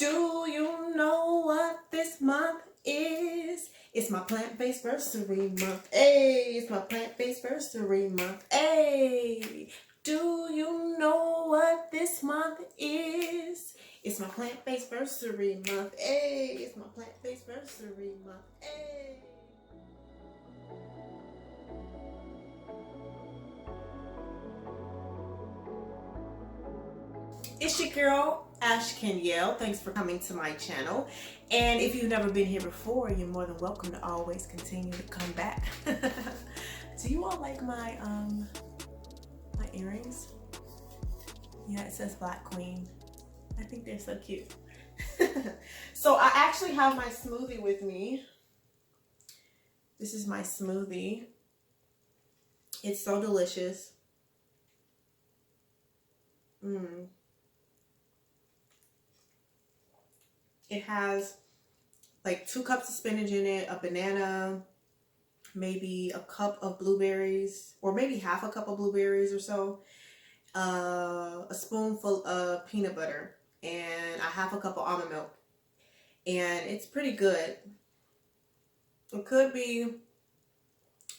Do you know what this month is? It's my plant-based bursary month. Hey, it's my plant-based bursary month. Hey, do you know what this month is? It's my plant-based bursary month. Hey, it's my plant-based bursary month. Hey. It's your girl, Ash Kenyail. Thanks for coming to my channel. And if you've never been here before, you're more than welcome to always continue to come back. Do you all like my my earrings? Yeah, it says Black Queen. I think they're so cute. So I actually have my smoothie with me. This is my smoothie. It's so delicious. It has like 2 cups of spinach in it, a banana, maybe a cup of blueberries, or maybe half a cup of blueberries or so, a spoonful of peanut butter, and a half a cup of almond milk. And it's pretty good. It could be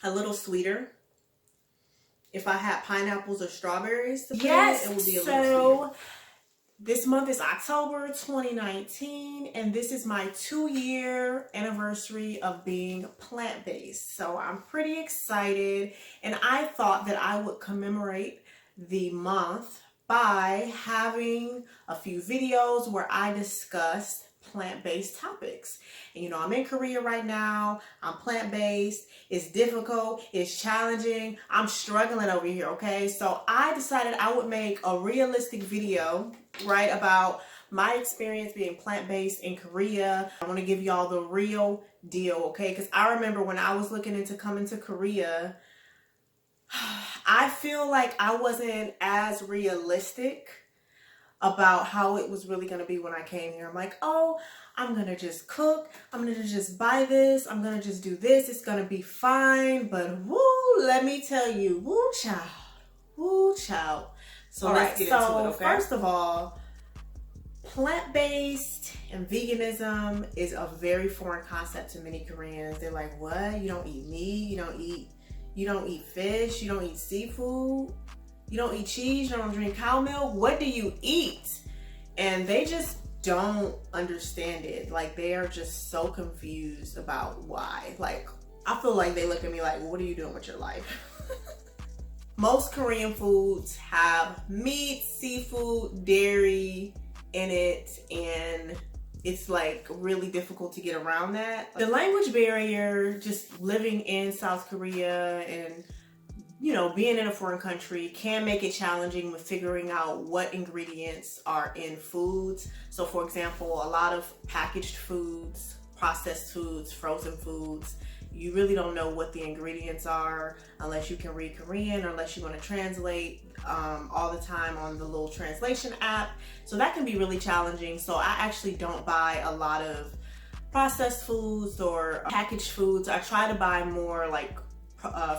a little sweeter. If I had pineapples or strawberries to put in it, it would be a little sweeter. This month is October 2019, and this is my 2-year anniversary of being plant-based. So I'm pretty excited, and I thought that I would commemorate the month by having a few videos where I discussed plant-based topics. And you know, I'm in Korea right now. I'm plant-based. It's difficult. It's challenging. I'm struggling over here, okay? So I decided I would make a realistic video, right, about my experience being plant-based in Korea. I want to give y'all the real deal, okay? Because I remember when I was looking into coming to Korea, I feel like I wasn't as realistic about how it was really going to be when I came here. I'm like, oh, I'm going to just cook. I'm going to just buy this. I'm going to just do this. It's going to be fine. But woo, let me tell you, woo child, woo child. So let's get into it, okay? First of all, plant-based and veganism is a very foreign concept to many Koreans. They're like, what? You don't eat meat? You don't eat fish? You don't eat seafood? You don't eat cheese, you don't drink cow milk. What do you eat? And they just don't understand it. Like, they are just so confused about why. Like, I feel like they look at me like, well, what are you doing with your life? Most Korean foods have meat, seafood, dairy in it, and it's like really difficult to get around that. The language barrier, just living in South Korea and you know, being in a foreign country can make it challenging with figuring out what ingredients are in foods. So for example, a lot of packaged foods, processed foods, frozen foods, you really don't know what the ingredients are unless you can read Korean or unless you're going to translate all the time on the little translation app. So that can be really challenging. So I actually don't buy a lot of processed foods or packaged foods. I try to buy more like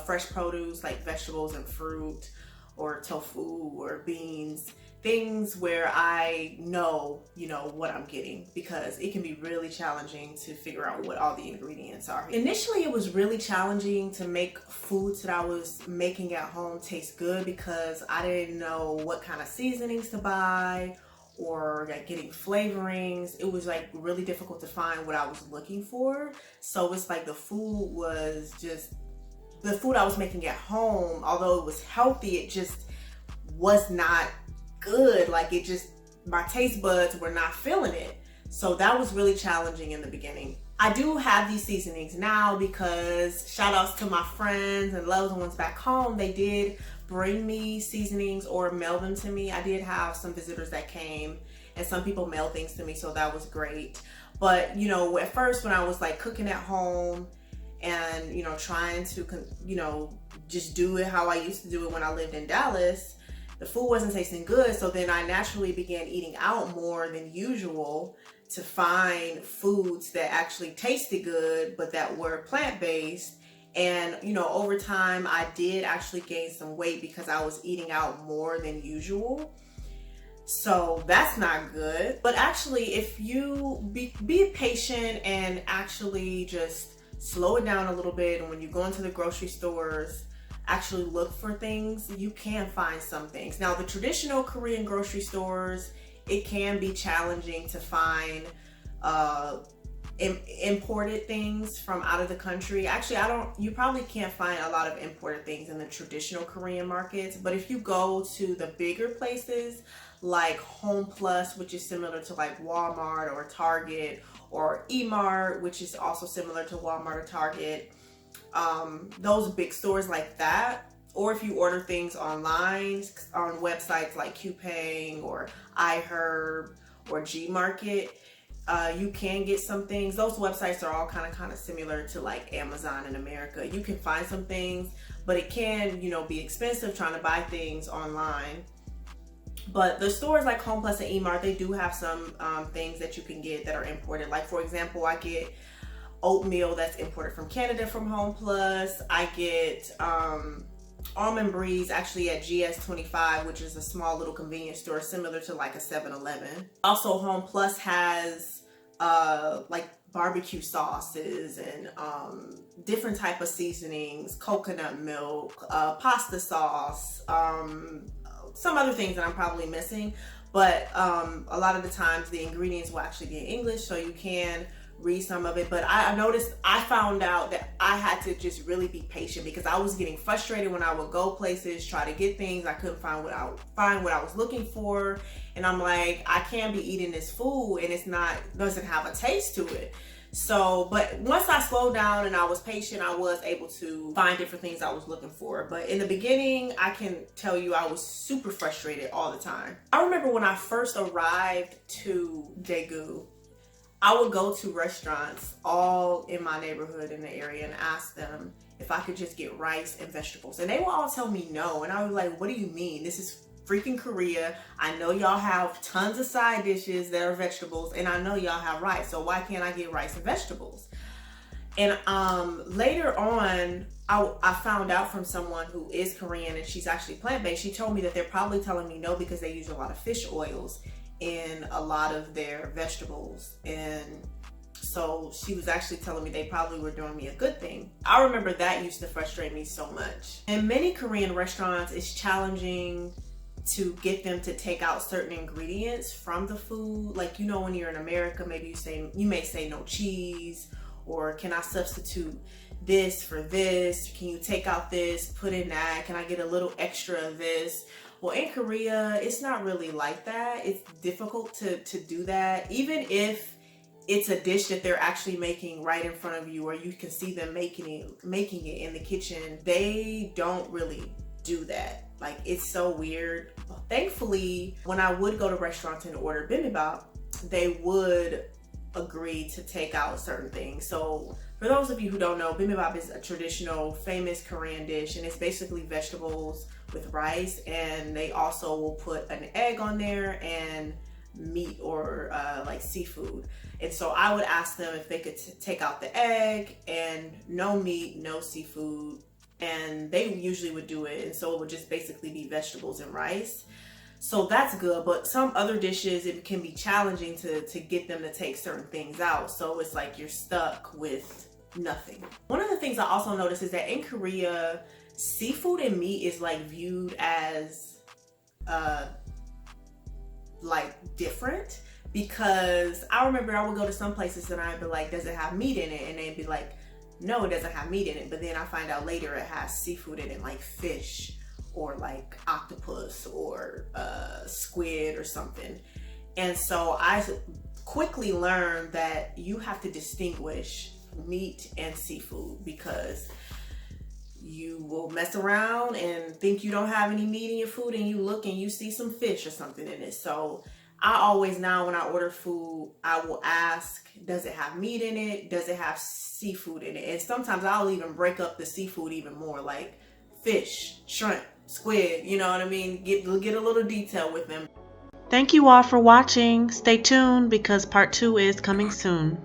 fresh produce like vegetables and fruit or tofu or beans, things where I know, you know, what I'm getting, because it can be really challenging to figure out what all the ingredients are. Initially, it was really challenging to make foods that I was making at home taste good because I didn't know what kind of seasonings to buy or like getting flavorings. It was like really difficult to find what I was looking for. So it's like the food was just, the food I was making at home, although it was healthy, it just was not good. Like it just, my taste buds were not feeling it. So that was really challenging in the beginning. I do have these seasonings now because shout outs to my friends and loved ones back home. They did bring me seasonings or mail them to me. I did have some visitors that came and some people mailed things to me, so that was great. But you know, at first when I was like cooking at home and, you know, trying to, you know, just do it how I used to do it when I lived in Dallas, the food wasn't tasting good. So then I naturally began eating out more than usual to find foods that actually tasted good, but that were plant-based. And, you know, over time, I did actually gain some weight because I was eating out more than usual. So that's not good. But actually, if you be patient and actually just slow it down a little bit, and when you go into the grocery stores, actually look for things, you can find some things. Now, the traditional Korean grocery stores, it can be challenging to find imported things from out of the country. Actually, you probably can't find a lot of imported things in the traditional Korean markets, but if you go to the bigger places like Home Plus, which is similar to like Walmart or Target, or E-Mart, which is also similar to Walmart or Target, those big stores like that, or if you order things online on websites like Cooke or iHerb or Gmarket, you can get some things. Those websites are all kind of similar to like Amazon in America. You can find some things, but it can, be expensive trying to buy things online. But the stores like Home Plus and E-Mart, they do have some things that you can get that are imported. Like, for example, I get oatmeal that's imported from Canada from Home Plus. I get almond breeze actually at GS25, which is a small little convenience store similar to like a 7-Eleven. Also, Home Plus has like barbecue sauces and different type of seasonings, coconut milk, pasta sauce, some other things that I'm probably missing, but a lot of the times the ingredients will actually be in English, so you can read some of it. But I found out that I had to just really be patient, because I was getting frustrated when I would go places, try to get things, I couldn't find what I was looking for, and I'm like, I can't be eating this food and doesn't have a taste to it. So, but once I slowed down and I was patient, I was able to find different things I was looking for. But in the beginning, I can tell you I was super frustrated all the time. I remember when I first arrived to Daegu, I would go to restaurants all in my neighborhood in the area and ask them if I could just get rice and vegetables. And they would all tell me no. And I was like, what do you mean? This is freaking Korea. I know y'all have tons of side dishes that are vegetables, and I know y'all have rice, so why can't I get rice and vegetables? And later on, I found out from someone who is Korean, and she's actually plant-based. She told me that they're probably telling me no because they use a lot of fish oils in a lot of their vegetables. And so she was actually telling me they probably were doing me a good thing. I remember that used to frustrate me so much. In many Korean restaurants, it's challenging to get them to take out certain ingredients from the food. Like, when you're in America, maybe you may say no cheese, or can I substitute this for this? Can you take out this, put in that? Can I get a little extra of this? Well, in Korea, it's not really like that. It's difficult to do that. Even if it's a dish that they're actually making right in front of you, or you can see them making it in the kitchen, they don't really do that. Like, it's so weird. Thankfully, when I would go to restaurants and order bibimbap, they would agree to take out certain things. So for those of you who don't know, bibimbap is a traditional famous Korean dish, and it's basically vegetables with rice, and they also will put an egg on there and meat or like seafood. And so I would ask them if they could take out the egg and no meat, no seafood, and they usually would do it. And so it would just basically be vegetables and rice. So that's good. But some other dishes, it can be challenging to get them to take certain things out. So it's like you're stuck with nothing. One of the things I also noticed is that in Korea, seafood and meat is like viewed as like different. Because I remember I would go to some places and I'd be like, does it have meat in it? And they'd be like, no, it doesn't have meat in it. But then I find out later it has seafood in it, like fish or like octopus or squid or something. And so I quickly learned that you have to distinguish meat and seafood, because you will mess around and think you don't have any meat in your food, and you look and you see some fish or something in it. So I always now, when I order food, I will ask, does it have meat in it? Does it have seafood in it? And sometimes I'll even break up the seafood even more, like fish, shrimp, squid, you know what I mean? Get a little detail with them. Thank you all for watching. Stay tuned because part 2 is coming soon.